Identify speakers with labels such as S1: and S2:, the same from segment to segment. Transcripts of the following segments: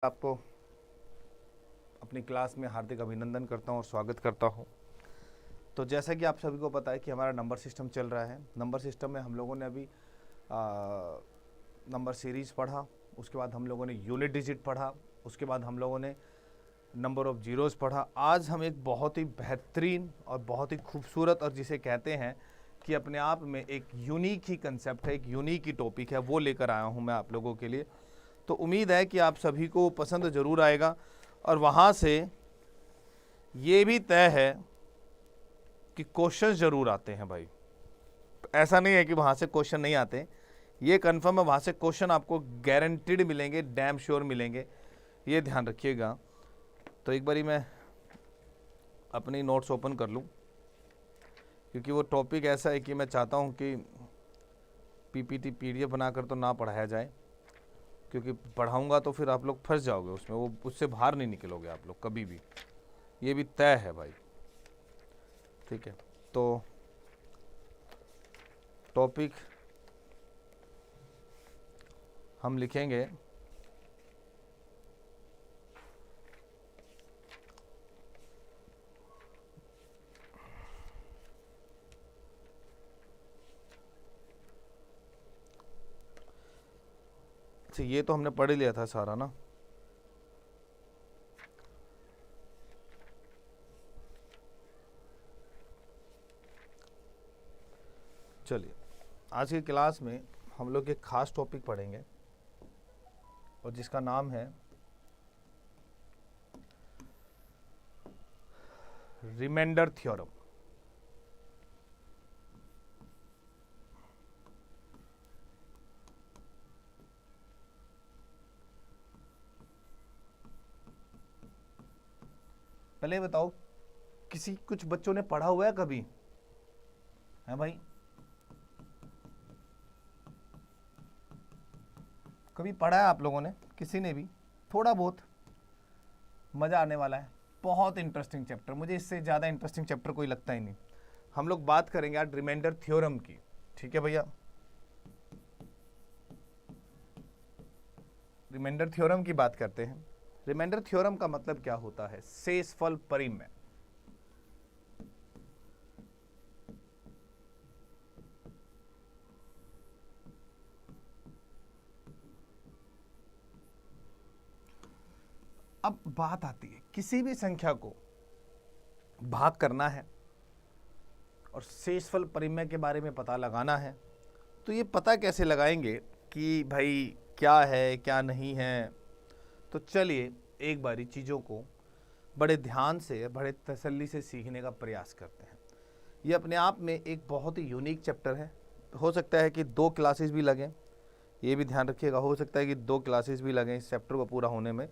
S1: आपको अपनी क्लास में हार्दिक अभिनंदन करता हूं और स्वागत करता हूं। तो जैसा कि आप सभी को पता है कि हमारा नंबर सिस्टम चल रहा है। नंबर सिस्टम में हम लोगों ने अभी नंबर सीरीज़ पढ़ा, उसके बाद हम लोगों ने यूनिट डिजिट पढ़ा, उसके बाद हम लोगों ने नंबर ऑफ जीरोज़ पढ़ा। आज हम एक बहुत ही बेहतरीन और बहुत ही खूबसूरत और जिसे कहते हैं कि अपने आप में एक यूनिक ही कंसेप्ट है, एक यूनिक ही टॉपिक है, वो लेकर आया हूँ मैं आप लोगों के लिए। तो उम्मीद है कि आप सभी को पसंद ज़रूर आएगा और वहाँ से ये भी तय है कि क्वेश्चन ज़रूर आते हैं भाई। ऐसा नहीं है कि वहाँ से क्वेश्चन नहीं आते, ये कंफर्म है, वहाँ से क्वेश्चन आपको गारंटीड मिलेंगे, डैम श्योर मिलेंगे, ये ध्यान रखिएगा। तो एक बारी मैं अपनी नोट्स ओपन कर लूँ, क्योंकि वो टॉपिक ऐसा है कि मैं चाहता हूँ कि पीपीटी पीडीएफ बनाकर तो ना पढ़ाया जाए, क्योंकि पढ़ाऊंगा तो फिर आप लोग फंस जाओगे उसमें, वो उससे बाहर नहीं निकलोगे आप लोग कभी भी, ये भी तय है भाई। ठीक है, तो टॉपिक हम लिखेंगे अच्छा, ये तो हमने पढ़ लिया था सारा ना। चलिए, आज की क्लास में हम लोग एक खास टॉपिक पढ़ेंगे और जिसका नाम है रिमाइंडर थ्योरम। पहले बताओ, कुछ बच्चों ने पढ़ा हुआ है कभी? है भाई, कभी पढ़ा है आप लोगों ने? किसी ने भी? थोड़ा बहुत मज़ा आने वाला है, बहुत इंटरेस्टिंग चैप्टर, मुझे इससे ज़्यादा इंटरेस्टिंग चैप्टर कोई लगता ही नहीं। हम लोग बात करेंगे आज रिमाइंडर थ्योरम की। ठीक है भैया, रिमाइंडर थ्योरम की बात करते हैं। रिमाइंडर थ्योरम का मतलब क्या होता है? शेषफल परिमेय। अब बात आती है, किसी भी संख्या को भाग करना है और शेषफल परिमेय के बारे में पता लगाना है, तो ये पता कैसे लगाएंगे कि भाई क्या है क्या नहीं है? तो चलिए एक बारी चीज़ों को बड़े ध्यान से, बड़े तसल्ली से सीखने का प्रयास करते हैं। ये अपने आप में एक बहुत ही यूनिक चैप्टर है। हो सकता है कि 2 क्लासेस भी लगें, ये भी ध्यान रखिएगा, हो सकता है कि 2 क्लासेस भी लगें इस चैप्टर को पूरा होने में,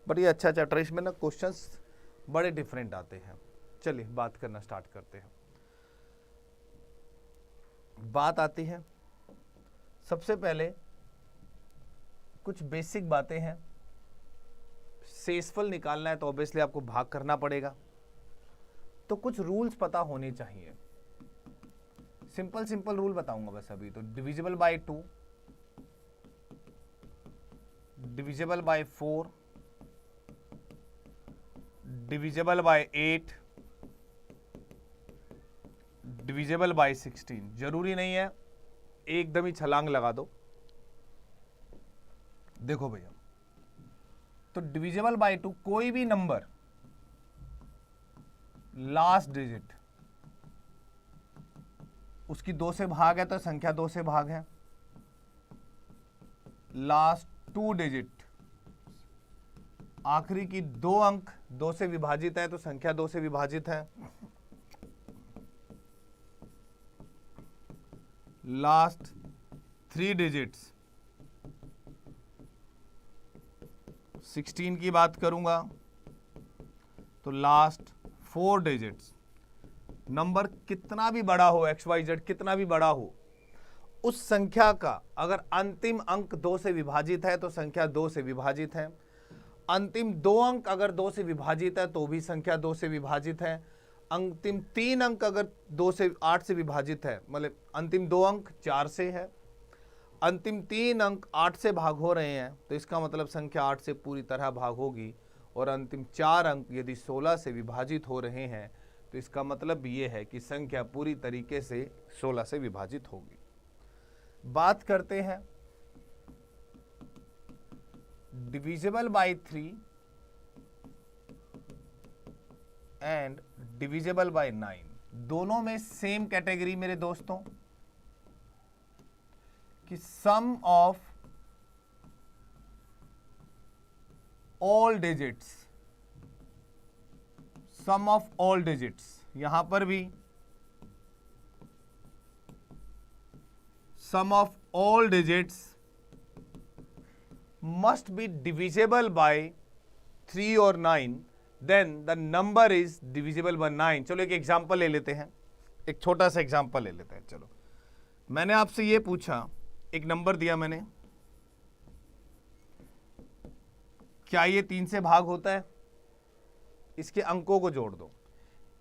S1: बट ये अच्छा चैप्टर है, इसमें ना क्वेश्चंस बड़े डिफरेंट आते हैं। चलिए बात करना स्टार्ट करते हैं। बात आती है, सबसे पहले कुछ बेसिक बातें हैं। शेषफल निकालना है तो ऑब्वियसली आपको भाग करना पड़ेगा, तो कुछ रूल्स पता होने चाहिए। सिंपल रूल बताऊंगा बस अभी। तो divisible by 2, divisible by 4, divisible by 8, divisible by 16। जरूरी नहीं है एकदम ही छलांग लगा दो। देखो भैया, तो डिविजिबल बाय 2, कोई भी नंबर लास्ट डिजिट उसकी 2 से भाग है तो संख्या 2 से भाग है। लास्ट 2 डिजिट, आखिरी की 2 अंक 2 से विभाजित है तो संख्या 2 से विभाजित है। लास्ट 3 डिजिट्स, 16 की बात करूंगा तो लास्ट 4 डिजिट्स। नंबर कितना भी बड़ा हो, XYZ कितना भी बड़ा हो, उस संख्या का अगर अंतिम अंक 2 से विभाजित है तो संख्या 2 से विभाजित है। अंतिम 2 अंक अगर 2 से विभाजित है तो भी संख्या 2 से विभाजित है। अंतिम 3 अंक अगर 2 से 8 से विभाजित है, मतलब अंतिम 2 अंक 4 से है। अंतिम 3 अंक 8 से भाग हो रहे हैं, तो इसका मतलब संख्या 8 से पूरी तरह भाग होगी। और अंतिम 4 अंक यदि 16 से विभाजित हो रहे हैं, तो इसका मतलब ये है कि संख्या पूरी तरीके से 16 से विभाजित होगी। बात करते हैं divisible by 3 and divisible by 9। दोनों में सेम कैटेगरी मेरे दोस्तों, कि sum of all digits, sum of all digits, यहां पर भी sum of all digits must be divisible by 3 और 9, then the number is divisible by 9। चलो एक एग्जांपल ले लेते हैं, एक छोटा सा एग्जांपल ले लेते हैं। चलो, मैंने आपसे ये पूछा, एक नंबर दिया मैंने, क्या ये 3 से भाग होता है? इसके अंकों को जोड़ दो,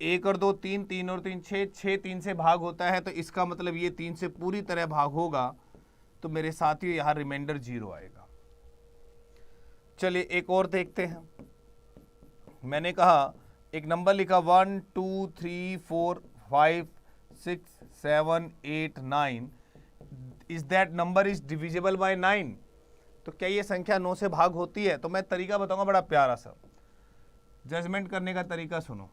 S1: 1 और 2 3, 3 और 3 6, 6 3 से भाग होता है, तो इसका मतलब ये 3 से पूरी तरह भाग होगा। तो मेरे साथियों यहां रिमाइंडर 0 आएगा। चलिए एक और देखते हैं। मैंने कहा, एक नंबर लिखा 1 2 3 4 5 6 7 8 9, is that number is divisible by 9। तो क्या ये संख्या 9 से भाग होती है? तो मैं तरीका बताऊंगा बड़ा प्यारा सा, जजमेंट करने का तरीका सुनो।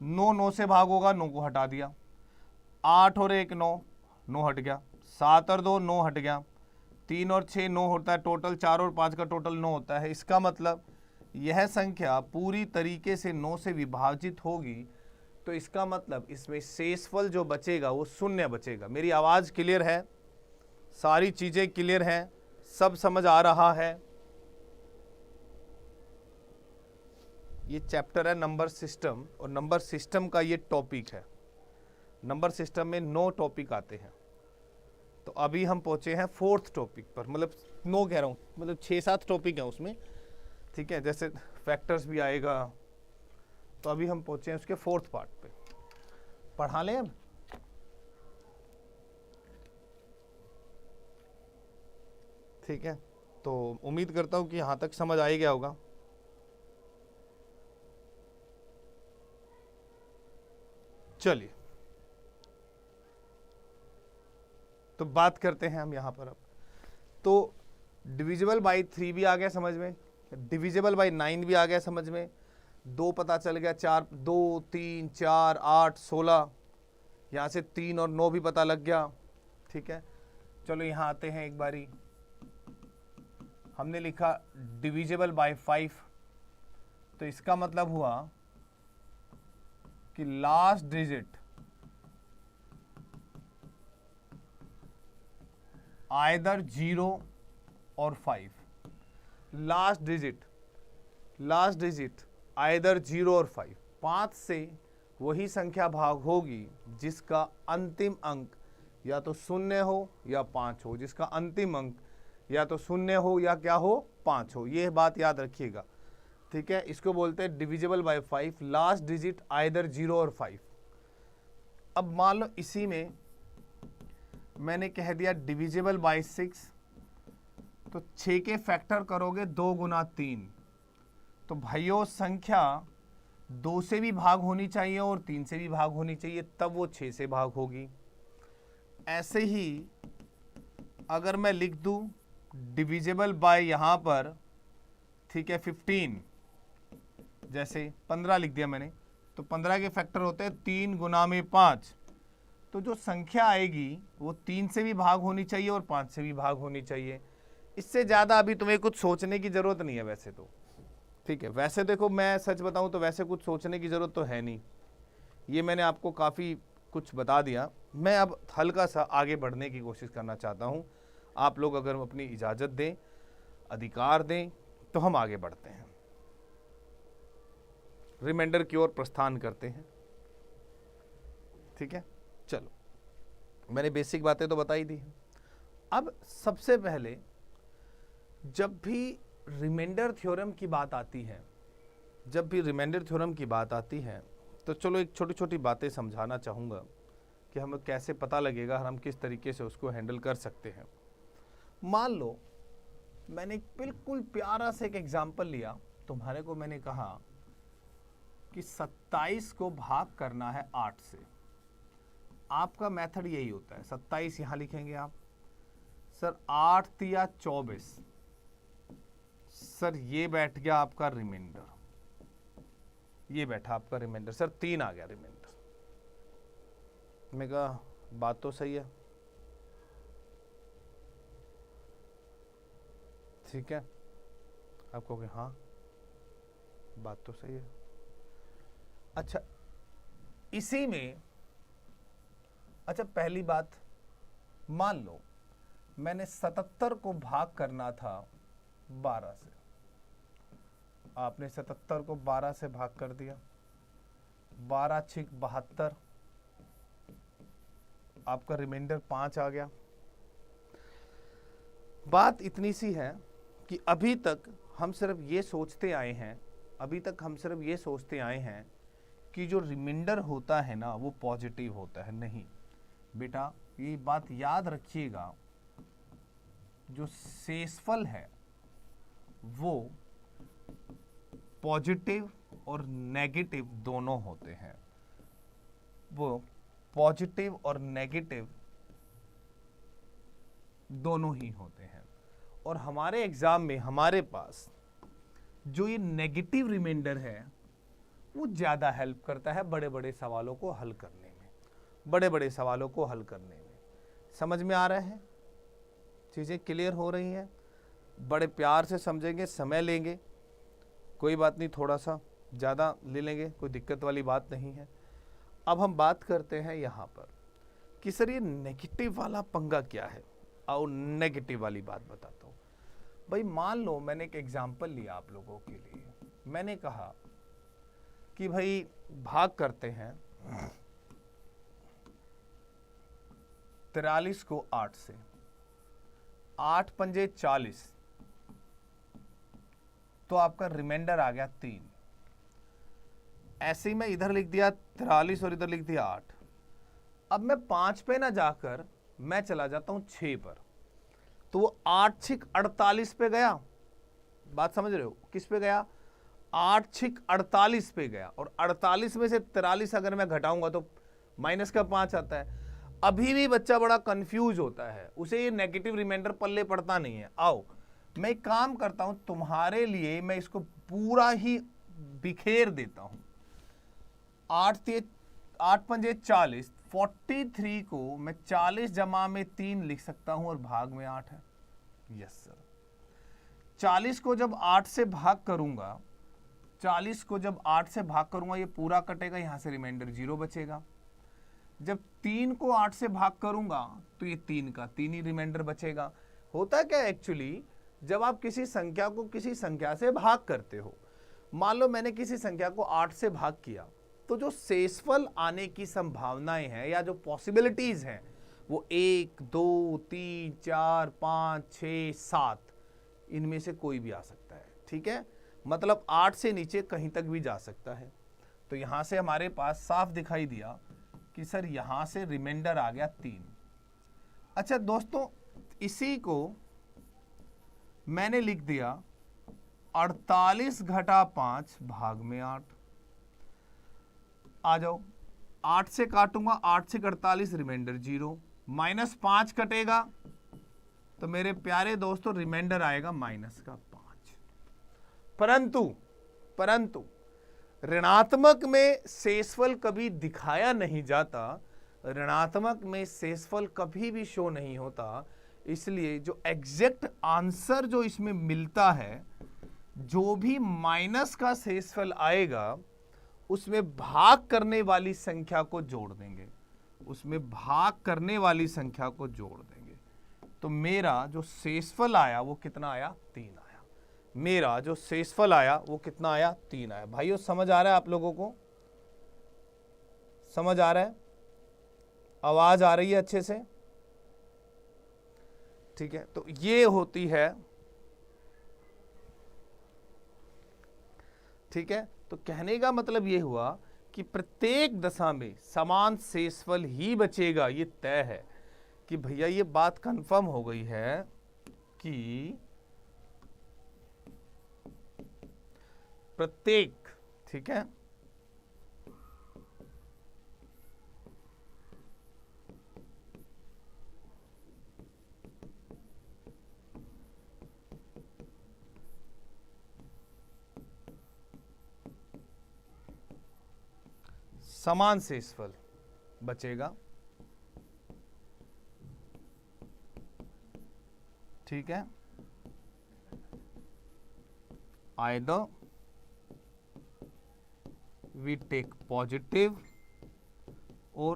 S1: 9 से भाग होगा, 9 को हटा दिया। 8 और 1 9, 9 हट गया। 7 और 2 9 हट गया। 3 और 6 9 होता है टोटल, 4 और 5 का टोटल 9 होता है। इसका मतलब यह संख्या पूरी तरीके से 9 से विभाजित होगी। तो इसका मतलब इसमें शेषफल जो बचेगा वो 0 बचेगा। मेरी आवाज़ क्लियर है? सारी चीज़ें क्लियर हैं? सब समझ आ रहा है? ये चैप्टर है नंबर सिस्टम, और नंबर सिस्टम का ये टॉपिक है। नंबर सिस्टम में 9 टॉपिक आते हैं, तो अभी हम पहुंचे हैं 4th टॉपिक पर। मतलब 9 कह रहा हूँ, मतलब 6-7 टॉपिक हैं उसमें, ठीक है। जैसे फैक्टर्स भी आएगा, तो अभी हम पहुंचे हैं उसके 4th पार्ट पे। पढ़ा लें अब? ठीक है, तो उम्मीद करता हूं कि यहां तक समझ आ ही गया होगा। चलिए, तो बात करते हैं हम यहां पर अब। तो डिविजिबल बाय 3 भी आ गया समझ में, डिविजिबल बाय 9 भी आ गया समझ में। 2 पता चल गया, 4 2 3 4 8 16, यहाँ से 3 और 9 भी पता लग गया, ठीक है। चलो यहाँ आते हैं एक बारी। हमने लिखा डिविजिबल बाय 5, तो इसका मतलब हुआ कि लास्ट डिजिट आइदर 0 और 5। लास्ट डिजिट आइदर 0 और 5। 5 से वही संख्या भाग होगी जिसका अंतिम अंक या तो 0 हो या 5 हो, जिसका अंतिम अंक या तो 0 हो या क्या हो, 5 हो। ये बात याद रखिएगा, ठीक है। इसको बोलते हैं divisible bye 5, last digit either 0 और 5। अब मान लो इसी में मैंने कह दिया डिविजिबल बाय 6, तो 6 के फैक्टर करोगे 2 गुना 3, तो भाइयों संख्या 2 से भी भाग होनी चाहिए और 3 से भी भाग होनी चाहिए, तब वो 6 से भाग होगी। ऐसे ही अगर मैं लिख दूं डिविजिबल बाय यहाँ पर, ठीक है, 15, जैसे 15 लिख दिया मैंने, तो 15 के फैक्टर होते हैं 3 गुना में 5, तो जो संख्या आएगी वो 3 से भी भाग होनी चाहिए और 5 से भी भाग होनी चाहिए। इससे ज़्यादा अभी तुम्हें कुछ सोचने की ज़रूरत नहीं है वैसे तो, ठीक है। वैसे देखो, मैं सच बताऊं तो वैसे कुछ सोचने की ज़रूरत तो है नहीं, ये मैंने आपको काफ़ी कुछ बता दिया। मैं अब हल्का सा आगे बढ़ने की कोशिश करना चाहता हूं। आप लोग अगर अपनी इजाज़त दें, अधिकार दें, तो हम आगे बढ़ते हैं, रिमाइंडर की ओर प्रस्थान करते हैं, ठीक है। चलो, मैंने बेसिक बातें तो बताई दी हैं। अब सबसे पहले जब भी रिमाइंडर थ्योरम की बात आती है, तो चलो एक छोटी छोटी बातें समझाना चाहूँगा कि हमें कैसे पता लगेगा, हम किस तरीके से उसको हैंडल कर सकते हैं। मान लो मैंने एक बिल्कुल प्यारा सा एक एग्जाम्पल लिया, तुम्हारे को मैंने कहा कि 27 को भाग करना है 8 से। आपका मेथड यही होता है, 27 यहां लिखेंगे आप, सर 8 तिया 24, सर ये बैठ गया आपका रिमाइंडर, ये बैठा आपका रिमाइंडर, सर 3 आ गया रिमाइंडर। मैं कहा बात तो सही है, ठीक है, आप कहोगे हाँ बात तो सही है। अच्छा इसी में, अच्छा पहली बात, मान लो मैंने 77 को भाग करना था 12 से, आपने 77 को 12 से भाग कर दिया, 12 छिक 72, आपका रिमाइंडर 5 आ गया। बात इतनी सी है कि अभी तक हम सिर्फ ये सोचते आए हैं, अभी तक हम सिर्फ ये सोचते आए हैं कि जो रिमाइंडर होता है ना वो पॉजिटिव होता है। नहीं बेटा, ये बात याद रखिएगा, जो शेषफल है वो पॉजिटिव और नेगेटिव दोनों होते हैं, वो पॉजिटिव और नेगेटिव दोनों ही होते हैं। और हमारे एग्जाम में हमारे पास जो ये नेगेटिव रिमाइंडर है वो ज़्यादा हेल्प करता है बड़े बड़े सवालों को हल करने में, बड़े बड़े सवालों को हल करने में। समझ में आ रहा है, चीज़ें क्लियर हो रही हैं? बड़े प्यार से समझेंगे, समय लेंगे, कोई बात नहीं, थोड़ा सा ज़्यादा ले लेंगे, कोई दिक्कत वाली बात नहीं है। अब हम बात करते हैं यहाँ पर कि सर ये नेगेटिव वाला पंगा क्या है। आओ नेगेटिव वाली बात बताता हूँ। भाई मान लो मैंने एक एग्जाम्पल लिया आप लोगों के लिए, मैंने कहा कि भाई भाग करते हैं 43 को 8 से, 8 पंजे 40, तो आपका रिमाइंडर आ गया 3। ऐसे ही मैं इधर लिख दिया 43 और इधर लिख दिया 8। अब मैं 5 पे ना जाकर मैं चला जाता हूं 6 पर, तो वो 8 छिक 48 पे गया। बात समझ रहे हो, किस पे गया? 8 छिक 48 पे गया, और 48 में से 43 अगर मैं घटाऊंगा तो माइनस का 5 आता है। अभी भी बच्चा बड़ा कंफ्यूज होता है, उसे ये नेगेटिव रिमाइंडर पल्ले पड़ता नहीं है। आओ मैं एक काम करता हूं, तुम्हारे लिए मैं इसको पूरा ही बिखेर देता हूं। 8 पंजे 40, 43 को मैं 40 जमा में 3 लिख सकता हूं और भाग में 8 है। Yes sir. 40 को जब 8 से भाग करूंगा, 40 को जब 8 से भाग करूंगा ये पूरा कटेगा, यहां से रिमाइंडर 0 बचेगा। जब 3 को 8 से भाग करूंगा तो ये 3 का 3 ही रिमाइंडर बचेगा। होता क्या एक्चुअली, जब आप किसी संख्या को किसी संख्या से भाग करते हो, मान लो मैंने किसी संख्या को 8 से भाग किया, तो जो शेषफल आने की संभावनाएं हैं या जो पॉसिबिलिटीज हैं वो 1, 2, 3, 4, 5, 6, 7, इनमें से कोई भी आ सकता है। ठीक है, मतलब 8 से नीचे कहीं तक भी जा सकता है। तो यहां से हमारे पास साफ दिखाई दिया कि सर यहां से रिमाइंडर आ गया 3। अच्छा दोस्तों, इसी को मैंने लिख दिया 48 घटा 5 भाग में 8। आ जाओ, 8 से काटूंगा, 8 से 48, रिमाइंडर 0, माइनस 5 कटेगा तो मेरे प्यारे दोस्तों रिमाइंडर आएगा माइनस का 5। परंतु ऋणात्मक में शेषफल कभी दिखाया नहीं जाता, ऋणात्मक में शेषफल कभी भी शो नहीं होता। इसलिए जो एग्जैक्ट आंसर जो इसमें मिलता है, जो भी माइनस का शेषफल आएगा उसमें भाग करने वाली संख्या को जोड़ देंगे, उसमें भाग करने वाली संख्या को जोड़ देंगे। तो मेरा जो शेषफल आया वो कितना आया? 3 आया। मेरा जो शेषफल आया वो कितना आया? 3 आया। भाइयों समझ आ रहा है आप लोगों को? समझ आ रहा है? आवाज आ रही है अच्छे से? ठीक है, तो ये होती है, ठीक है, तो कहने का मतलब ये हुआ कि प्रत्येक दशा में समान शेषफल ही बचेगा। ये तय है कि भैया ये बात कंफर्म हो गई है कि प्रत्येक, ठीक है, समान शेषफल बचेगा, ठीक है, either we take positive or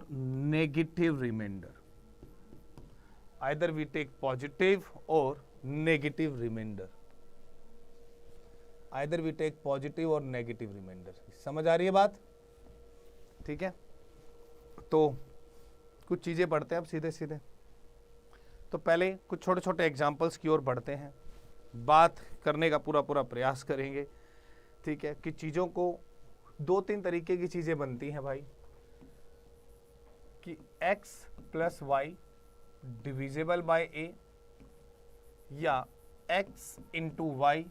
S1: negative remainder, either we take positive or negative remainder, either we take positive or negative remainder। समझ आ रही है बात? ठीक है, तो कुछ चीजें पढ़ते हैं अब सीधे सीधे। तो पहले कुछ छोटे छोटे एग्जाम्पल्स की ओर बढ़ते हैं, बात करने का पूरा पूरा प्रयास करेंगे, ठीक है, कि चीज़ों को 2-3 तरीके की चीज़ें बनती हैं भाई, कि x + y divisible by a या x × y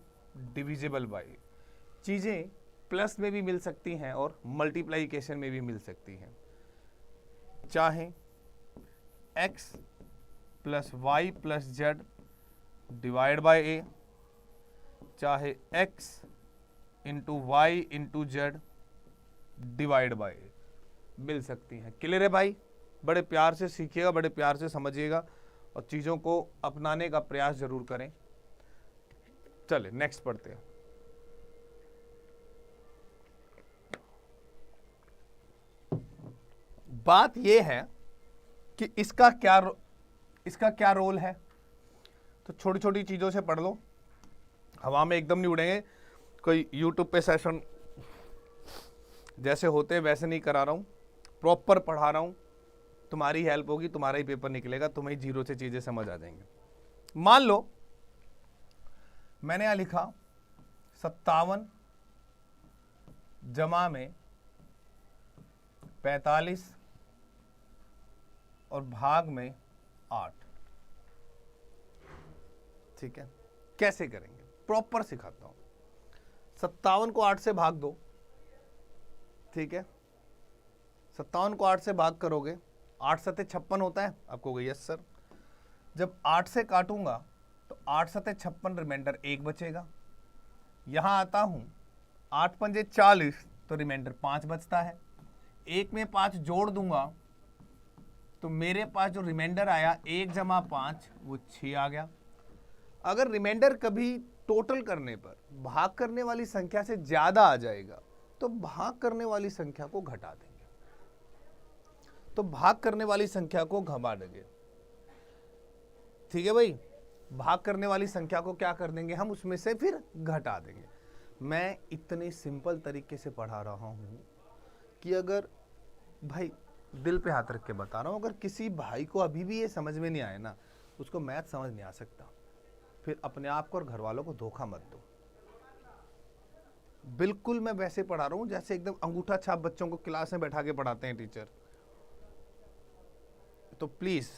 S1: divisible by a। चीज़ें प्लस में भी मिल सकती हैं और मल्टीप्लाइकेशन में भी मिल सकती हैं, चाहे x + y + z divide by a, चाहे x × y × z divide by a, मिल सकती हैं। क्लियर है भाई? बड़े प्यार से सीखिएगा, बड़े प्यार से समझिएगा और चीज़ों को अपनाने का प्रयास जरूर करें। चले नेक्स्ट पढ़ते हैं। बात यह है कि इसका क्या रोल है। तो छोटी छोटी चीज़ों से पढ़ लो, हवा में एकदम नहीं उड़ेंगे। कोई यूट्यूब पे सेशन जैसे होते हैं वैसे नहीं करा रहा हूँ, प्रॉपर पढ़ा रहा हूँ। तुम्हारी हेल्प होगी, तुम्हारा ही पेपर निकलेगा, तुम्हें जीरो से चीज़ें समझ आ जाएंगे। मान लो मैंने यहाँ लिखा 57 जमा में 45 और भाग में 8, ठीक है। कैसे करेंगे प्रॉपर सिखाता हूं। 57 को 8 से भाग दो, ठीक है। 57 को 8 से भाग करोगे, 8 सते 56 होता है। आपको कहोगे यस सर। जब 8 से काटूंगा तो 8 सते 56, रिमाइंडर 1 बचेगा। यहां आता हूं 8 पंजे 40, तो रिमाइंडर 5 बचता है। 1 में 5 जोड़ दूंगा तो मेरे पास जो रिमाइंडर आया 1 + 5 वो 6 आ गया। अगर रिमाइंडर कभी टोटल करने पर भाग करने वाली संख्या से ज्यादा आ जाएगा तो भाग करने वाली संख्या को घटा देंगे, तो भाग करने वाली संख्या को घटा देंगे, ठीक है भाई। भाग करने वाली संख्या को क्या कर देंगे हम, उसमें से फिर घटा देंगे। मैं इतने सिंपल तरीके से पढ़ा रहा हूं कि अगर भाई दिल पे हाथ रख के बता रहा हूं, अगर किसी भाई को अभी भी ये समझ में नहीं आए ना, उसको मैथ समझ नहीं आ सकता, फिर अपने आप को और घर वालों को धोखा मत दो। बिल्कुल मैं वैसे पढ़ा रहा हूं जैसे एकदम अंगूठा छाप बच्चों को क्लास में बैठा के पढ़ाते हैं टीचर। तो प्लीज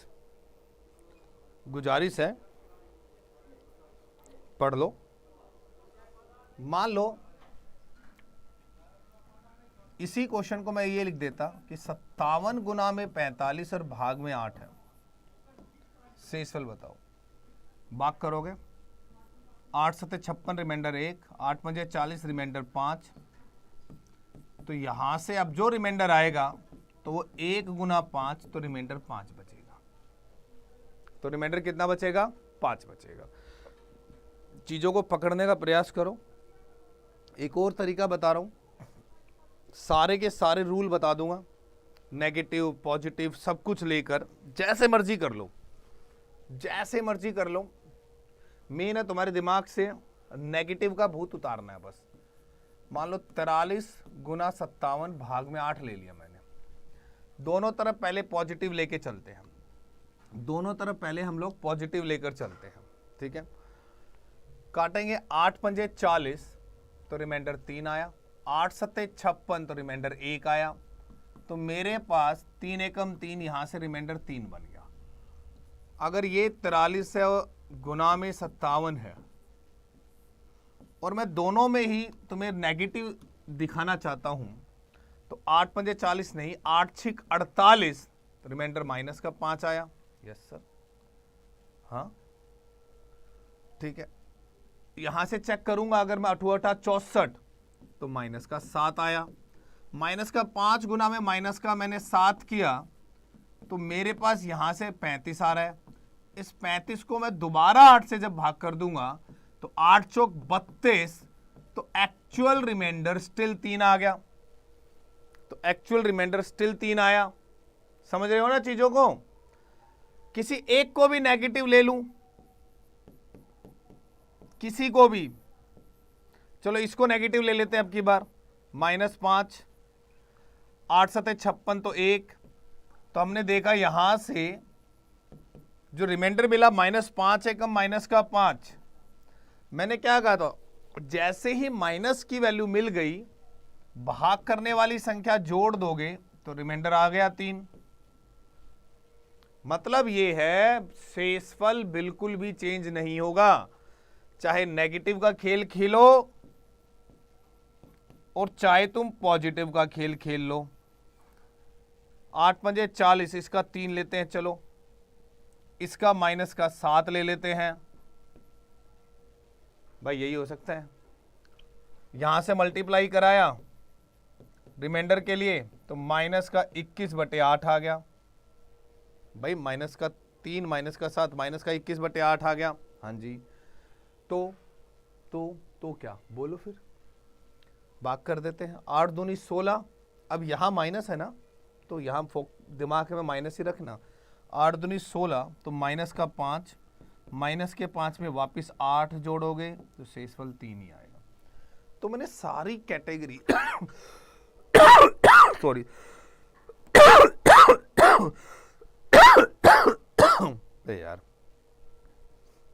S1: गुजारिश है, पढ़ लो। मान लो इसी क्वेश्चन को मैं ये लिख देता कि 57 गुना में 45 और भाग में 8 है, शेषफल बताओ। भाग करोगे 8 सते 56, रिमाइंडर 1, 8 पंजे 40, रिमाइंडर 5। तो यहां से अब जो रिमाइंडर आएगा तो वो 1 × 5, तो रिमाइंडर 5 बचेगा। तो रिमाइंडर कितना बचेगा, 5 बचेगा। चीजों को पकड़ने का प्रयास करो। एक और तरीका बता रहा हूं, सारे के सारे रूल बता दूंगा, नेगेटिव पॉजिटिव सब कुछ लेकर जैसे मर्जी कर लो, जैसे मर्जी कर लो। मेन है तुम्हारे दिमाग से नेगेटिव का भूत उतारना है बस। मान लो 43 × 57 भाग में 8 ले लिया मैंने। दोनों तरफ पहले पॉजिटिव लेके चलते हैं, दोनों तरफ पहले हम लोग पॉजिटिव लेकर चलते हैं, ठीक है। काटेंगे 8 पंजे 40, तो रिमाइंडर 3 आया। 8 सते 56, तो रिमाइंडर 1 आया। तो मेरे पास 3 एकम 3, यहां से रिमाइंडर 3 बन गया। अगर ये 43 से गुना में 57 है और मैं दोनों में ही तुम्हें नेगेटिव दिखाना चाहता हूं, तो 8 पंजे 40 नहीं, 8 छिक 48, रिमाइंडर माइनस का 5 आया। यस सर, हाँ ठीक है। यहां से चेक करूंगा, अगर मैं 8 64 तो माइनस का 7 आया। माइनस का 5 गुना में माइनस का मैंने 7 किया, तो मेरे पास यहां से 35 आ रहा है। इस 35 को मैं दोबारा 8 से जब भाग कर दूंगा तो 8 चौक 32, तो एक्चुअल रिमाइंडर स्टिल 3 आ गया। तो एक्चुअल रिमाइंडर स्टिल 3 आया। समझ रहे हो ना चीजों को? किसी एक को भी नेगेटिव ले लूं, किसी को भी, चलो इसको नेगेटिव ले लेते हैं अब की बार, -5, 8 सते 56 तो 1, तो हमने देखा यहां से जो रिमाइंडर मिला -5 है कम माइनस का 5। मैंने क्या कहा था, जैसे ही माइनस की वैल्यू मिल गई, भाग करने वाली संख्या जोड़ दोगे तो रिमाइंडर आ गया 3। मतलब ये है शेषफल बिल्कुल भी चेंज नहीं होगा, चाहे नेगेटिव का खेल खेलो और चाहे तुम पॉजिटिव का खेल खेल लो। 8 पंजे 40, इसका 3 लेते हैं, चलो इसका माइनस का 7 ले लेते हैं। भाई यही हो सकता है। यहां से मल्टीप्लाई कराया रिमाइंडर के लिए, तो माइनस का 21/8 आ गया। भाई माइनस का 3 माइनस का 7 माइनस का 21/8 आ गया। हाँ जी, तो क्या बोलो फिर, भाग कर देते हैं। 8 दूनी 16, अब यहां माइनस है ना, तो यहां दिमाग में माइनस ही रखना। 8 दूनी 16, तो माइनस का 5, माइनस के 5 में वापस 8 जोड़ोगे तो शेषफल 3 ही आएगा। तो मैंने सारी कैटेगरी सॉरी यार,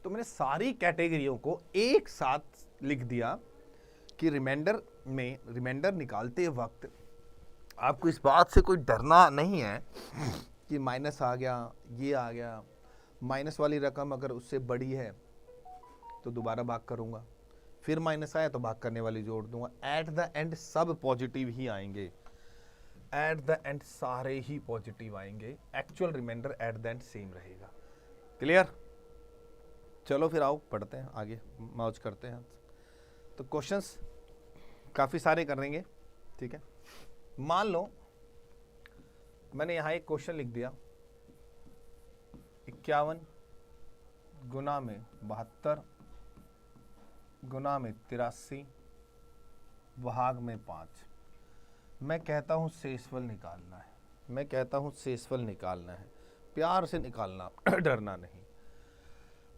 S1: तो मैंने सारी कैटेगरियों को एक साथ लिख दिया कि रिमाइंडर निकालते वक्त आपको इस बात से कोई डरना नहीं है कि माइनस आ गया, ये आ गया। माइनस वाली रकम अगर उससे बड़ी है तो दोबारा भाग करूंगा, फिर माइनस आया तो भाग करने वाली जोड़ दूंगा। एट द एंड सब पॉजिटिव ही आएंगे, एट द एंड सारे ही पॉजिटिव आएंगे। Actual remainder at the end same रहेगा। क्लियर? चलो फिर आओ पढ़ते हैं आगे, मौज करते हैं। तो क्वेश्चंस काफ़ी सारे करेंगे, ठीक है। मान लो मैंने यहाँ एक क्वेश्चन लिख दिया, 51 गुना में 72 गुना में 83 भाग में 5। मैं कहता हूँ शेषफल निकालना है, मैं कहता हूँ शेषफल निकालना है, प्यार से निकालना डरना नहीं।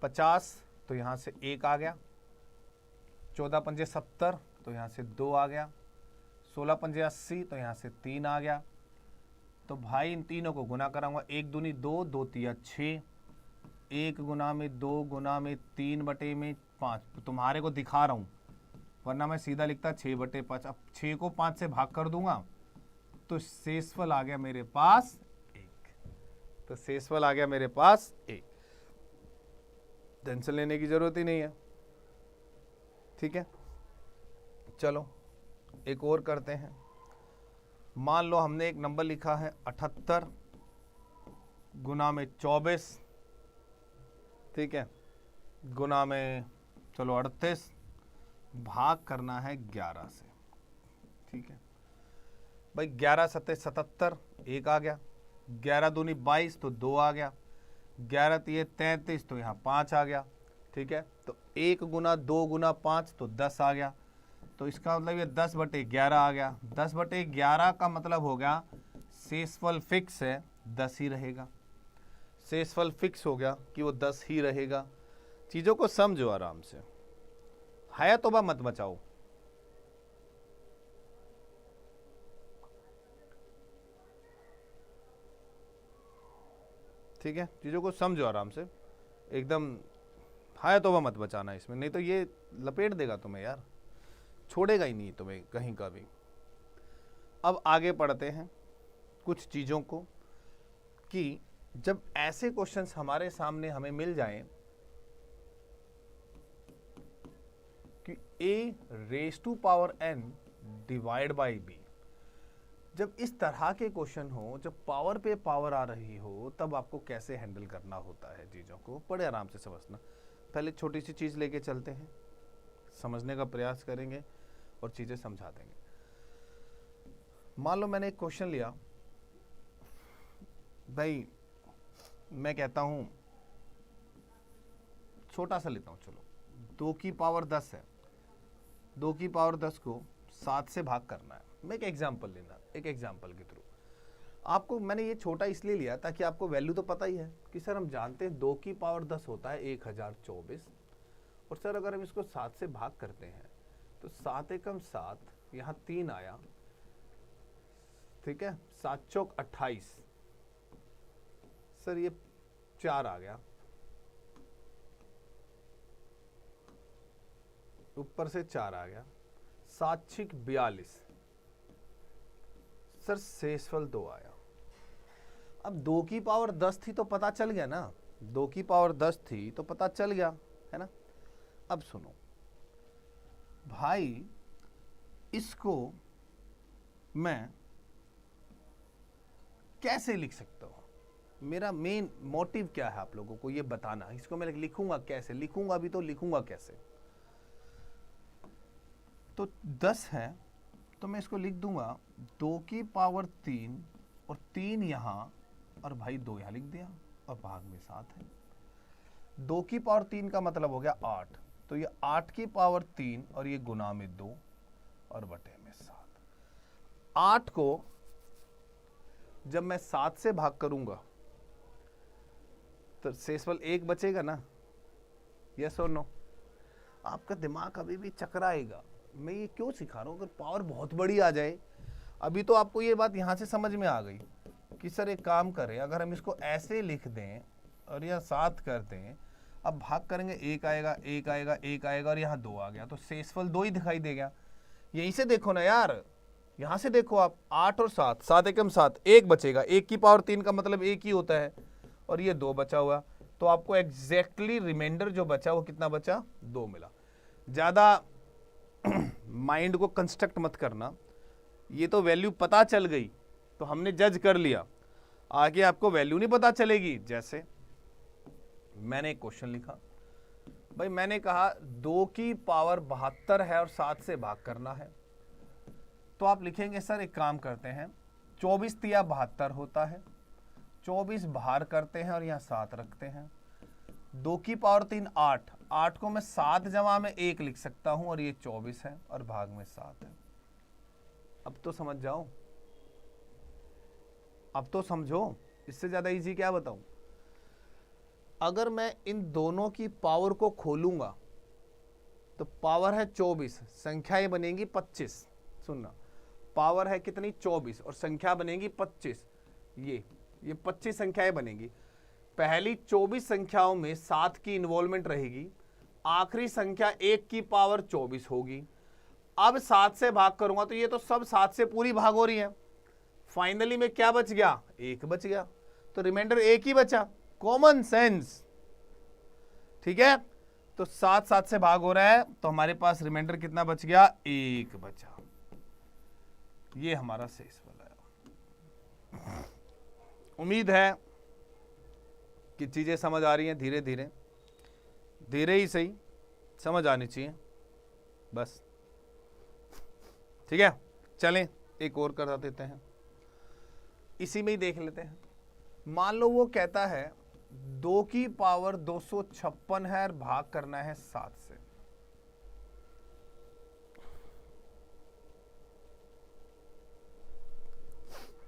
S1: 50 तो यहाँ से 1 आ गया, 14 पंजे 70 तो यहाँ से 2 आ गया, 16 पंजे 80 तो यहाँ से 3 आ गया। तो भाई इन तीनों को गुना कराऊंगा, 1 दूनी 2, 2 तिया 6, 1 गुना में 2 गुना में 3 बटे में 5। तो तुम्हारे को दिखा रहा हूँ, वरना मैं सीधा लिखता 6/5। अब 6 को 5 से भाग कर दूंगा तो शेषफल आ गया मेरे पास 1। तो शेषफल आ गया मेरे पास 1। टेंशन लेने की जरूरत ही नहीं है, ठीक है। चलो एक और करते हैं। मान लो हमने एक नंबर लिखा है 78 गुना में 24, ठीक है, गुना में चलो 38, भाग करना है 11 से, ठीक है। भाई 11 सत्ते 77, 1 आ गया, 11 दूनी 22 तो 2 आ गया, 11 तिये 33 तो यहाँ 5 आ गया, ठीक है। तो 1 गुना 2 गुना 5 तो 10 आ गया। तो इसका मतलब ये 10/11 आ गया। 10/11 का मतलब हो गया शेषफल फिक्स है, 10 ही रहेगा। शेषफल फिक्स हो गया कि वो 10 ही रहेगा। चीज़ों को समझो आराम से, है तो मत बचाओ। ठीक है, चीज़ों को समझो आराम से, एकदम है तो मत बचाना इसमें, नहीं तो ये लपेट देगा तुम्हें यार, छोड़ेगा ही नहीं तुम्हें कहीं का भी। अब आगे पढ़ते हैं कुछ चीज़ों को कि जब ऐसे क्वेश्चंस हमारे सामने हमें मिल जाएं a raise to power n divide by b। जब इस तरह के क्वेश्चन हो, जब पावर पे पावर आ रही हो, तब आपको कैसे हैंडल करना होता है चीज़ों को, बड़े आराम से समझना। पहले छोटी सी चीज़ लेके चलते हैं, समझने का प्रयास करेंगे और चीज़ें समझा देंगे। मान लो मैंने एक क्वेश्चन लिया, भाई मैं कहता हूँ, छोटा सा लेता हूँ, चलो 2 की पावर 10 है, 2 की पावर 10 को 7 से भाग करना है। मैं एक एग्जांपल लेना, एक एग्जांपल के थ्रू आपको मैंने ये छोटा इसलिए लिया ताकि आपको वैल्यू तो पता ही है कि सर हम जानते हैं 2 की पावर 10 होता है 1024, और सर अगर हम इसको 7 से भाग करते हैं तो 7 एकम 7, यहाँ 3 आया, ठीक है, 7 चौक 28, सर ये 4 आ गया, ऊपर से 4 आ गया, 7 छिक 42, सर शेषफल 2 आया। अब 2 की पावर 10 थी तो पता चल गया ना, 2 की पावर 10 थी तो पता चल गया है ना। अब सुनो भाई, इसको मैं कैसे लिख सकता हूं? मेरा मेन मोटिव क्या है आप लोगों को ये बताना। इसको मैं लिखूंगा कैसे, लिखूंगा भी तो लिखूंगा कैसे? तो 10 है तो मैं इसको लिख दूंगा 2 की पावर 3 और 3 यहां, और भाई 2 यहां लिख दिया, और भाग में 7 है। 2 की पावर 3 का मतलब हो गया 8, तो ये 8 की पावर 3 और ये गुना में 2 और बटे में 7। 8 को जब मैं 7 से भाग करूंगा तो शेषफल 1 बचेगा ना, यस और नो? आपका दिमाग अभी भी चकराएगा। मैं ये क्यों सिखा रहा हूं? अगर पावर बहुत बड़ी आ जाए, अभी तो आपको ये बात यहां से समझ में आ गई कि सर एक काम करें, अगर हम इसको ऐसे लिख दें और यह 7 कर दें, अब भाग करेंगे 1 आएगा, 1 आएगा, 1 आएगा, और यहाँ 2 आ गया, तो शेषफल 2 ही दिखाई देगा। यहीं से देखो ना यार, यहां से देखो आप, 8 और 7, 7 एकम 7, 1 बचेगा, 1 की पावर 3 का मतलब 1 ही होता है, और ये 2 बचा हुआ, तो आपको एग्जैक्टली रिमाइंडर जो बचा वो कितना बचा? 2 मिला। ज़्यादा माइंड को कंस्ट्रक्ट मत करना, ये तो वैल्यू पता चल गई तो हमने जज कर लिया, आगे आपको वैल्यू नहीं पता चलेगी। जैसे मैंने एक क्वेश्चन लिखा, भाई मैंने कहा 2 की पावर 72 है और 7 से भाग करना है, तो आप लिखेंगे सर एक काम करते हैं, 24 तिया 72 होता है, 24 बाहर करते हैं और यहाँ 7 रखते हैं। 2 की पावर 3 8, 8 को मैं 7 जमा में 1 लिख सकता हूं, और ये 24 है और भाग में 7 है। अब तो समझ जाओ, अब तो समझो, इससे ज्यादा इजी क्या बताऊं? अगर मैं इन दोनों की पावर को खोलूंगा तो पावर है 24, संख्याएं बनेंगी 25। सुनना, पावर है कितनी? 24, और संख्या बनेगी 25। ये 25 संख्याएं बनेगी। पहली 24 संख्याओं में 7 की इन्वॉल्वमेंट रहेगी, आखिरी संख्या 1 की पावर 24 होगी। अब 7 से भाग करूंगा तो ये तो सब 7 से पूरी भाग हो रही है। फाइनली में क्या बच गया? 1 बच गया, तो रिमाइंडर 1 ही बचा। कॉमन सेंस, ठीक है। तो 7 7 से भाग हो रहा है, तो हमारे पास रिमाइंडर कितना बच गया? 1 बचा। ये हमारा शेषफल है। उम्मीद है कि चीजें समझ आ रही हैं, धीरे धीरे, धीरे ही सही समझ आनी चाहिए बस, ठीक है। चलें एक और कर देते हैं, इसी में ही देख लेते हैं। मान लो वो कहता है 2 की पावर 256 है और भाग करना है 7 से।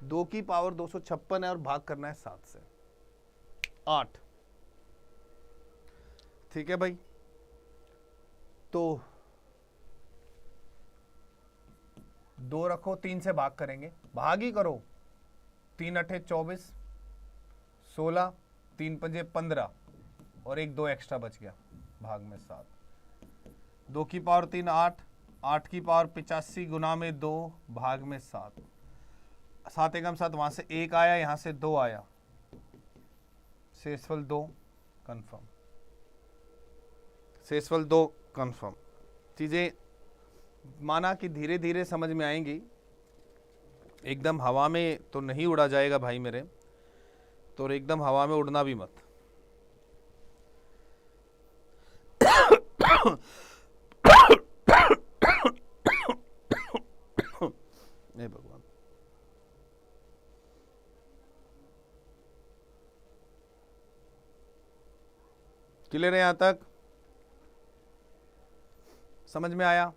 S1: दो की पावर 256 है और भाग करना है 7 से। 8, ठीक है भाई। तो 2 रखो, 3 से भाग करेंगे, भाग ही करो। 3 अठे 24, 16, 3 पंजे 15, और 1 2 एक्स्ट्रा बच गया, भाग में 7। 2 की पावर 3 8, 8 की पावर 85 गुना में 2, भाग में 7। 7 एकम 7, वहां से 1 आया, यहां से 2 आया, शेषफल 2 कंफर्म, शेषफल 2 कंफर्म। चीजें माना कि धीरे धीरे समझ में आएंगी, एकदम हवा में तो नहीं उड़ा जाएगा भाई मेरे, तो एकदम हवा में उड़ना भी मत। हे भगवान, क्लियर है यहां तक? समझ में आया?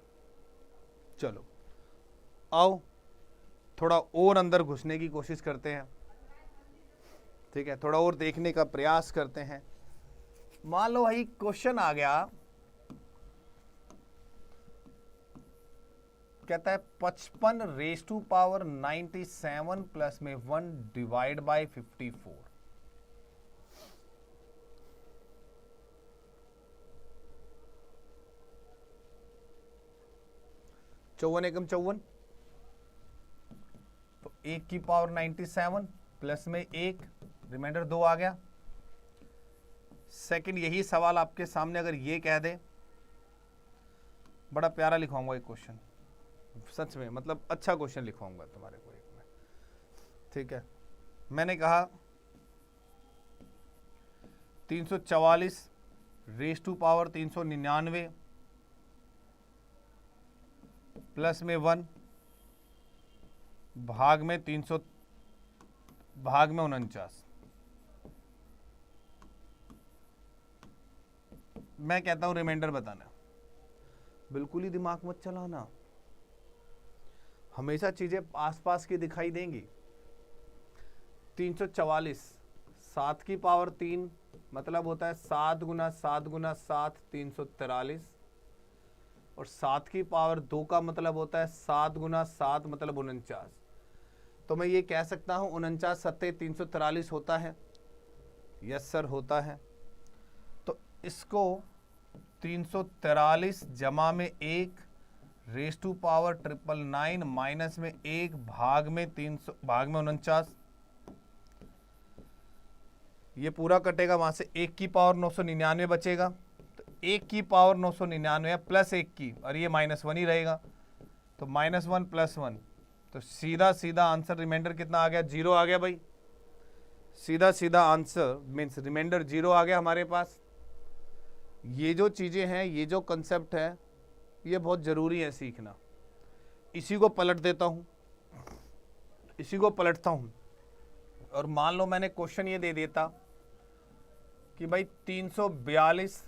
S1: चलो आओ थोड़ा और अंदर घुसने की कोशिश करते हैं, ठीक है, थोड़ा और देखने का प्रयास करते हैं। मान लो भाई क्वेश्चन आ गया, कहता है 55 रेज टू पावर 97 प्लस में 1 डिवाइड बाय 54। चौवन एकम 54, तो 1 की पावर 97 प्लस में 1, रिमाइंडर 2 आ गया। सेकंड यही सवाल आपके सामने अगर ये कह दे, बड़ा प्यारा लिखवाऊंगा एक क्वेश्चन, सच में मतलब अच्छा क्वेश्चन लिखवाऊंगा तुम्हारे को एक में, ठीक है। मैंने कहा 344 रेज टू पावर 399 प्लस में 1 भाग में 300 भाग में 49। मैं कहता हूं रिमाइंडर बताना, बिल्कुल ही दिमाग मत चलाना, हमेशा चीजें आसपास की दिखाई देंगी। 344 7 की पावर 3 मतलब होता है 7 गुना 7 गुना 7 343, और 7 की पावर 2 का मतलब होता है 7 गुना 7 मतलब 49। तो मैं ये कह सकता हूं 49 सत्ते 343 होता है, यस सर होता है। तो इसको 343 जमा में 1 रेज टू पावर 999 माइनस में 1 भाग में 300 भाग में 49, ये पूरा कटेगा, वहां से 1 की पावर 999 बचेगा, तो 1 की पावर 999 प्लस 1 की, और ये -1 ही रहेगा, तो -1 प्लस 1, तो सीधा सीधा आंसर रिमाइंडर कितना आ गया? 0 आ गया भाई। सीधा सीधा आंसर मीन्स रिमाइंडर 0 आ गया हमारे पास। ये जो चीजें हैं, ये जो कंसेप्ट है, ये बहुत जरूरी है सीखना। इसी को पलट देता हूं, इसी को पलटता हूं, और मान लो मैंने क्वेश्चन ये दे देता कि भाई 342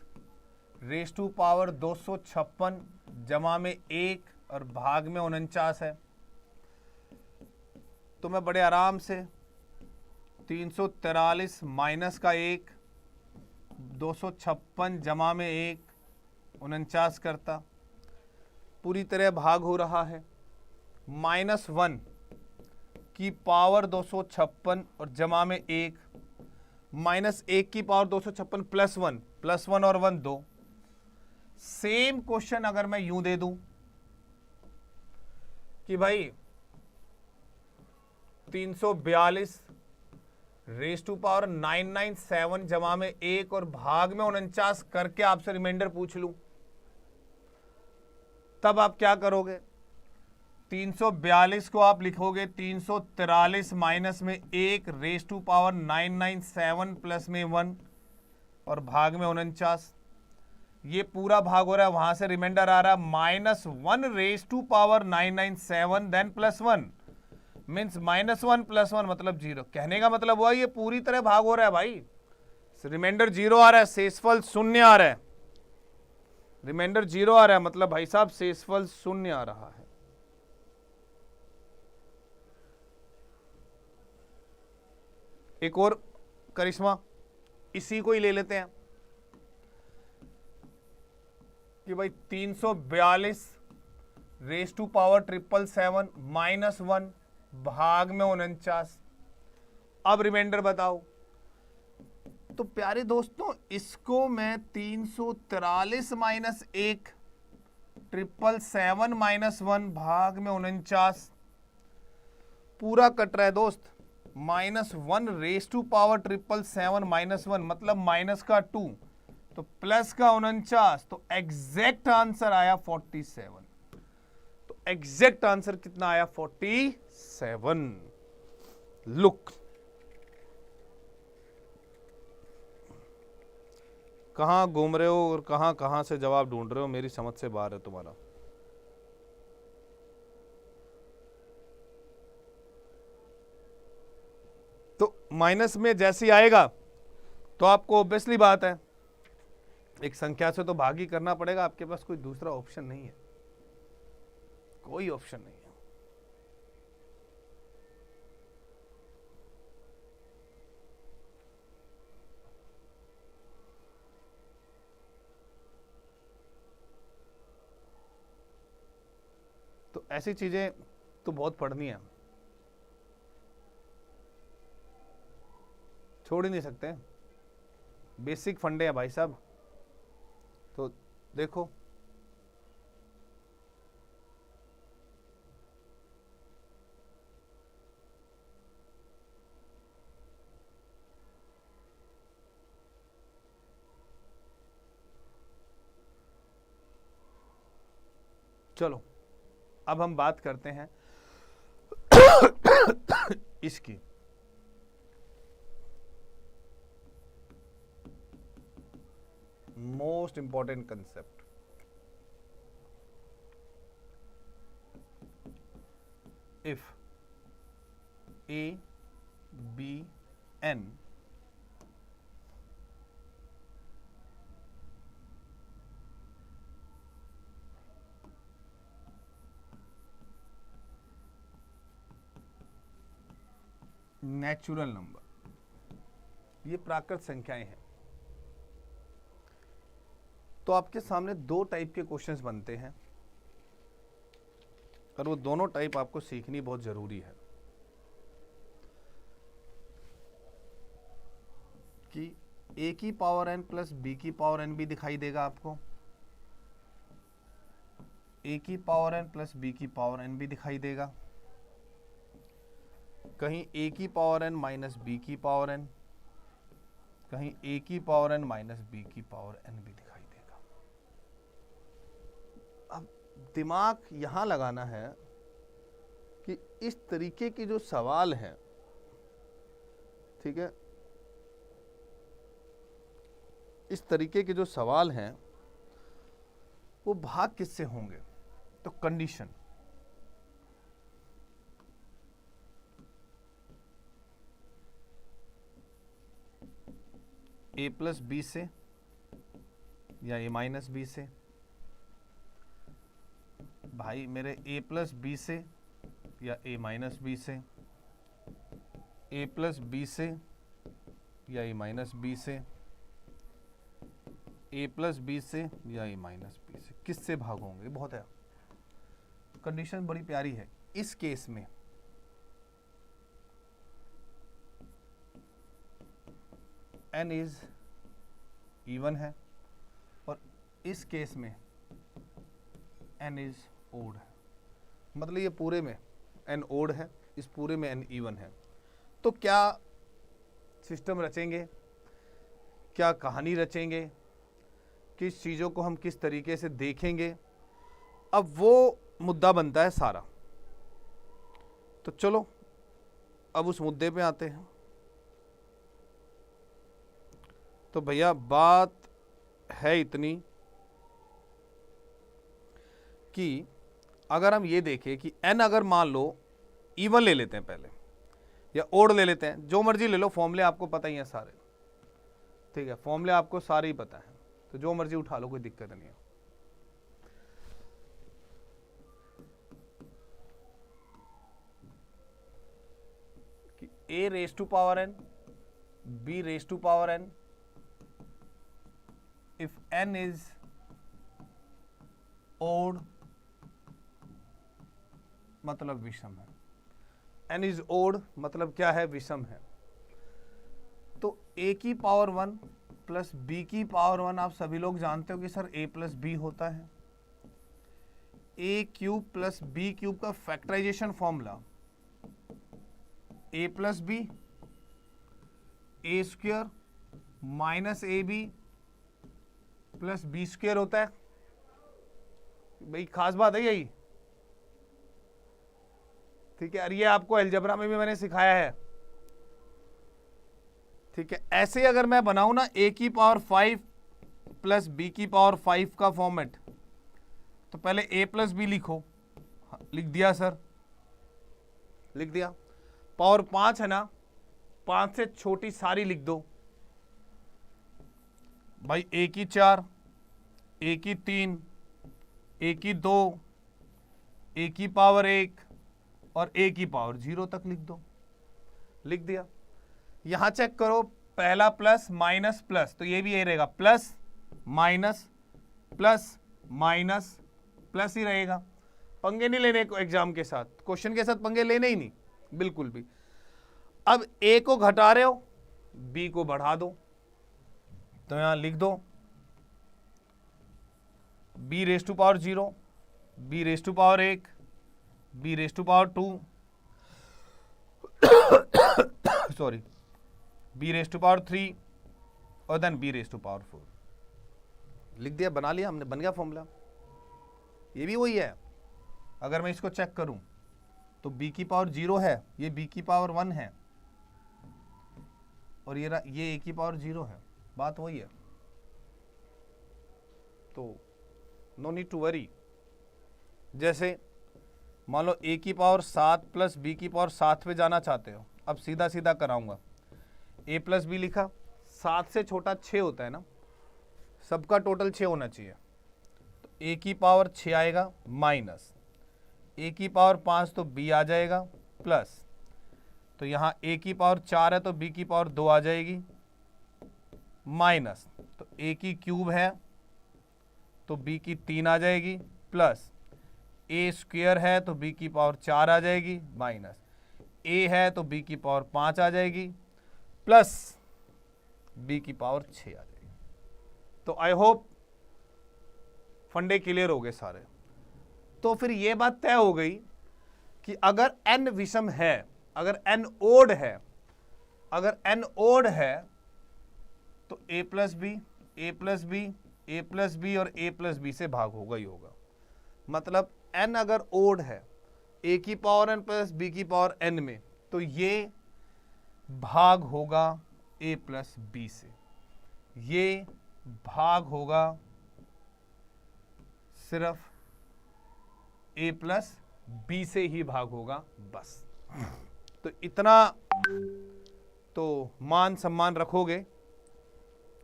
S1: रेज टू पावर 256 जमा में 1 और भाग में 49 है, तो मैं बड़े आराम से 343 माइनस का 1 256 जमा में 1 49 करता, पूरी तरह भाग हो रहा है। -1 की पावर 256 और जमा में 1 -1 की पावर 256 प्लस 1 और 1 2। सेम क्वेश्चन अगर मैं यूं दे दूं कि भाई 342 रेज टू पावर 997 जमा में 1 और भाग में 49 करके आपसे रिमाइंडर पूछ लूं, तब आप क्या करोगे? 342 को आप लिखोगे 343 माइनस में 1 रेज टू पावर 997 प्लस में 1 और भाग में 49, ये पूरा भाग हो रहा है, वहां से रिमाइंडर आ रहा है -1 raise to power 997 then +1 means -1 + 1 मतलब 0। कहने का मतलब हुआ ये पूरी तरह भाग हो रहा है भाई, रिमाइंडर 0 आ रहा है, शेषफल 0 आ रहा है, रिमाइंडर 0 आ रहा है, मतलब भाई साहब शेषफल 0 आ रहा है। एक और करिश्मा, इसी को ही ले लेते हैं कि भाई 342 रेज टू पावर 777 -1 भाग में 49। अब रिमाइंडर बताओ। तो प्यारे दोस्तों, इसको मैं 343 माइनस 1 777 -1 भाग में 49 पूरा कट रहा है दोस्त, -1 रेज टू पावर 777 -1 मतलब माइनस का 2 तो प्लस का 49, तो एग्जैक्ट आंसर आया 47। एग्जैक्ट आंसर कितना आया? 47। लुक, कहां घूम रहे हो और कहां कहां से जवाब ढूंढ रहे हो, मेरी समझ से बाहर है तुम्हारा। तो माइनस में जैसे ही आएगा तो आपको ऑब्वियसली बात है एक संख्या से तो भाग ही करना पड़ेगा, आपके पास कोई दूसरा ऑप्शन नहीं है, कोई ऑप्शन नहीं है। तो ऐसी चीजें तो बहुत पढ़नी है, छोड़ ही नहीं सकते, बेसिक फंडे है भाई साहब। तो देखो, चलो अब हम बात करते हैं इसकी। Most important concept, if a b n natural number, ये प्राकृत संख्याएं हैं, तो आपके सामने दो टाइप के क्वेश्चंस बनते हैं और वो दोनों टाइप आपको सीखनी बहुत जरूरी है कि a की पावर n प्लस b की पावर n भी दिखाई देगा आपको, a की पावर n प्लस b की पावर n भी दिखाई देगा, कहीं a की पावर n माइनस b की पावर n, कहीं a की पावर n माइनस b की पावर n भी दिखाई देगा। अब दिमाग यहां लगाना है कि इस तरीके के जो सवाल हैं, ठीक है, इस तरीके के जो सवाल हैं वो भाग किससे होंगे? तो कंडीशन, a प्लस बी से या a माइनस बी से, भाई मेरे a प्लस बी से या a माइनस बी से, a प्लस बी से या a माइनस बी से, a प्लस बी से या a माइनस बी से, किससे भाग होंगे? बहुत है, कंडीशन बड़ी प्यारी है। इस केस में n इज इवन है और इस केस में n इज ओड है, मतलब ये पूरे में n ओड है, इस पूरे में n इवन है। तो क्या सिस्टम रचेंगे, क्या कहानी रचेंगे, किस चीज़ों को हम किस तरीके से देखेंगे, अब वो मुद्दा बनता है सारा। तो चलो अब उस मुद्दे पे आते हैं। तो भैया बात है इतनी कि अगर हम ये देखें कि n अगर मान लो इवन ले लेते हैं पहले या ओड ले लेते हैं, जो मर्जी ले लो, फॉर्मूले आपको पता ही है सारे, ठीक है, फॉर्मूले आपको सारे ही पता है, तो जो मर्जी उठा लो, कोई दिक्कत नहीं है। कि a raise to power n, b raise to power n, if n is odd मतलब विषम है, n is odd मतलब क्या है? विषम है। तो a की पावर 1 प्लस b की पावर 1 आप सभी लोग जानते हो कि सर a प्लस b होता है। a cube plus b cube का factorization formula a plus b a square minus A B plus B square होता है। भाई खास बात है यही, ठीक है, और ये आपको अलजेब्रा में भी मैंने सिखाया है। ठीक है, ऐसे अगर मैं बनाऊं ना a की पावर 5 प्लस b की पावर 5 का फॉर्मेट, तो पहले a प्लस बी लिखो। लिख दिया सर, लिख दिया। पावर 5 है ना, 5 से छोटी सारी लिख दो भाई। a की 4, a की 3, a की 2, a की पावर 1 और a की पावर 0 तक लिख दो। लिख दिया। यहां चेक करो, पहला प्लस माइनस प्लस, तो ये भी यही रहेगा, plus minus plus minus plus ही रहेगा। पंगे नहीं लेने को एग्जाम के साथ, क्वेश्चन के साथ पंगे लेने ही नहीं बिल्कुल भी। अब a को घटा रहे हो, b को बढ़ा दो, तो यहां लिख दो b raise to power 0, b raise to power 1, b raise to power 2, sorry, b raise to power 3 और then b raise to power 4। लिख दिया, बना लिया हमने, बन गया फॉर्मूला। ये भी वही है। अगर मैं इसको चेक करूं तो b की पावर 0 है, ये b की पावर 1 है, और ये a की पावर 0 है। बात वही है, तो नो नीड टू वरी। जैसे मान लो a की पावर 7 प्लस b की पावर 7 पे जाना चाहते हो, अब सीधा सीधा कराऊंगा। a प्लस बी लिखा, 7 से छोटा 6 होता है ना, सबका टोटल 6 होना चाहिए। तो a की पावर 6 आएगा, माइनस a की पावर 5 तो b आ जाएगा, प्लस, तो यहाँ a की पावर 4 है तो b की पावर 2 आ जाएगी, माइनस, तो a की क्यूब है तो b की 3 आ जाएगी, प्लस a स्क्वायर है तो b की पावर 4 आ जाएगी, माइनस a है तो b की पावर 5 आ जाएगी, प्लस b की पावर 6 आ जाएगी। तो आई होप फंडे क्लियर हो गए सारे। तो फिर ये बात तय हो गई कि अगर n विषम है, अगर n ओड है, अगर n ओड है तो a plus b, a plus b, a plus b और a प्लस बी से भाग होगा ही होगा। मतलब n अगर ओड है a की पावर n प्लस b की पावर n में, तो ये भाग होगा a प्लस बी से, ये भाग होगा सिर्फ a प्लस बी से ही भाग होगा, बस। तो इतना तो मान सम्मान रखोगे।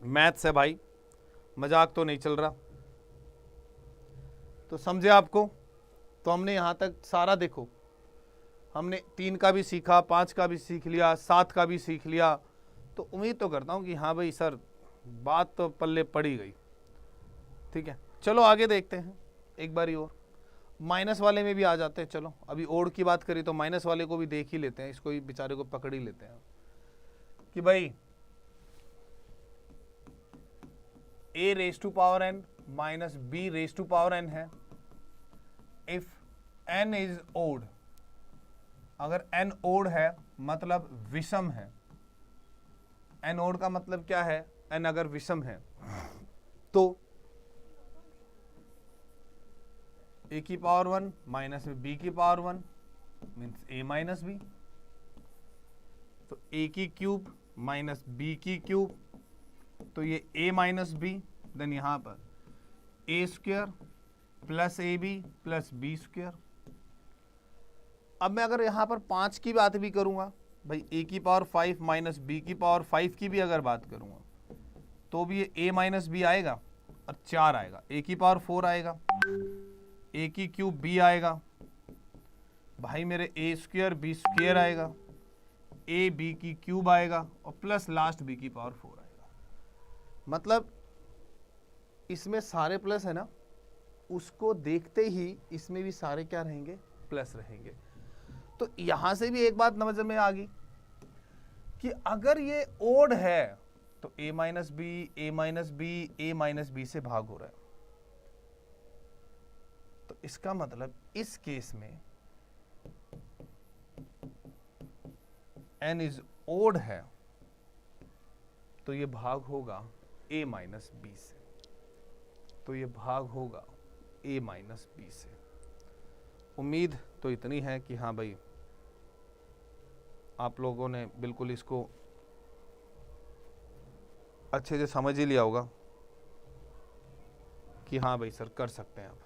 S1: मैथ्स है भाई, मजाक तो नहीं चल रहा। तो समझे आपको? तो हमने यहां तक सारा देखो, हमने 3 का भी सीखा, 5 का भी सीख लिया, 7 का भी सीख लिया। तो उम्मीद तो करता हूं कि हाँ भाई सर, बात तो पल्ले पड़ी गई। ठीक है, चलो आगे देखते हैं एक बारी और। माइनस वाले में भी आ जाते हैं। चलो अभी ओड की बात करी तो माइनस वाले को भी देख ही लेते हैं, इसको भी बेचारे को पकड़ ही लेते हैं कि भाई a raise to power n minus b raise to power n है। इफ n इज ओड, अगर n ओड है मतलब विषम है। n ओड का मतलब क्या है? n अगर विषम है तो a की पावर 1 माइनस में b की power 1 means a minus b। तो a की क्यूब माइनस b की क्यूब, तो ये a माइनस बी, देन यहां पर a square plus a B plus B square. अब मैं अगर यहां पर 5 की बात भी करूंगा भाई, a की पावर 5 माइनस b की पावर 5 की भी अगर बात करूंगा तो भी ये a माइनस बी आएगा और 4 आएगा, a की पावर 4 आएगा, a की क्यूब b आएगा भाई मेरे, a स्क्वायर b स्क्वायर आएगा, a b की क्यूब आएगा और प्लस लास्ट b की पावर 4 आएगा। मतलब इसमें सारे प्लस है ना, उसको देखते ही इसमें भी सारे क्या रहेंगे? प्लस रहेंगे। तो यहां से भी एक बात समझ में आ गई कि अगर ये ओड है तो a minus b, a minus b, a minus b से भाग हो रहा है। तो इसका मतलब इस केस में n इज ओड है तो ये भाग होगा a माइनस बी से, तो ये भाग होगा a माइनस बी से। उम्मीद तो इतनी है कि हाँ भाई आप लोगों ने बिल्कुल इसको अच्छे से समझ ही लिया होगा कि हाँ भाई सर कर सकते हैं। अब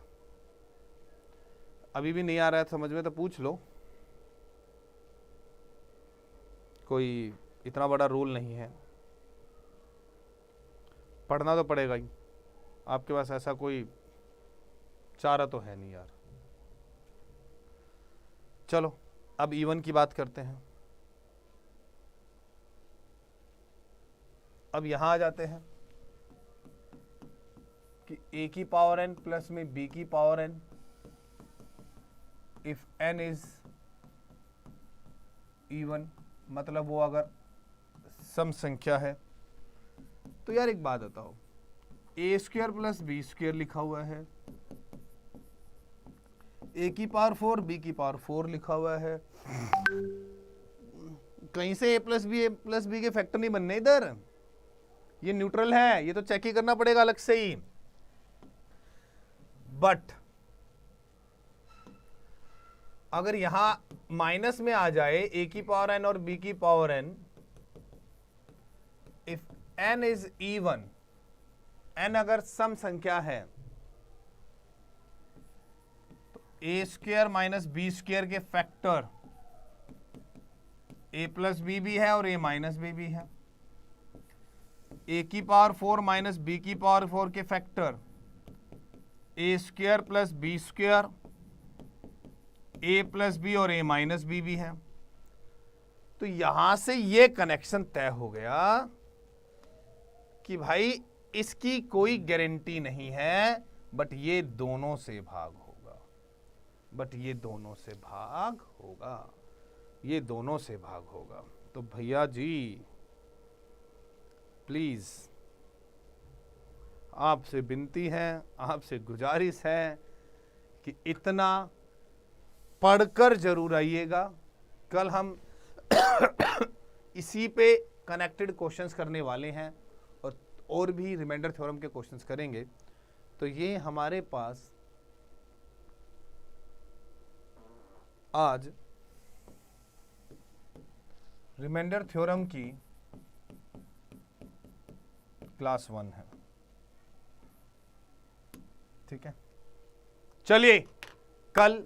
S1: अभी भी नहीं आ रहा है समझ में तो पूछ लो, कोई इतना बड़ा रूल नहीं है, पढ़ना तो पड़ेगा ही, आपके पास ऐसा कोई चारा तो है नहीं यार। चलो अब इवन की बात करते हैं। अब यहां आ जाते हैं कि a की पावर n प्लस में b की power n if n is even, मतलब वो अगर सम संख्या है। तो यार एक बात बताओ, a square plus B square लिखा हुआ है, a की पावर 4 b की पावर 4 लिखा हुआ है, कहीं से a प्लस बी के फैक्टर नहीं बनने इधर, ये न्यूट्रल है, ये तो चेक ही करना पड़ेगा अलग से ही। बट अगर यहां माइनस में आ जाए a की पावर n और b की power n, if n is even, n अगर सम संख्या है तो a square minus b square के फैक्टर a प्लस बी भी है और a माइनस बी भी है, a की पावर 4 माइनस b की पावर 4 के factor a square plus B square, a plus b और a माइनस बी भी है। तो यहां से ये कनेक्शन तय हो गया कि भाई इसकी कोई गारंटी नहीं है, बट ये दोनों से भाग होगा, बट ये दोनों से भाग होगा, ये दोनों से भाग होगा। तो भैया जी प्लीज आपसे विनती है, आपसे गुजारिश है कि इतना पढ़कर जरूर आइएगा। कल हम इसी पे कनेक्टेड क्वेश्चंस करने वाले हैं और भी रिमाइंडर थ्योरम के क्वेश्चंस करेंगे। तो ये हमारे पास आज रिमाइंडर थ्योरम की क्लास 1 है, ठीक है। चलिए कल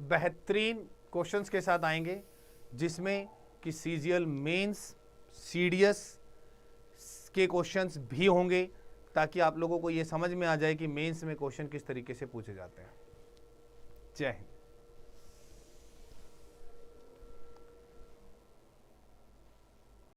S1: बेहतरीन क्वेश्चंस के साथ आएंगे, जिसमें कि सीजीएल मेंस, सीडीएस के क्वेश्चंस भी होंगे, ताकि आप लोगों को ये समझ में आ जाए कि मेंस में क्वेश्चन किस तरीके से पूछे जाते हैं। जय हिंद।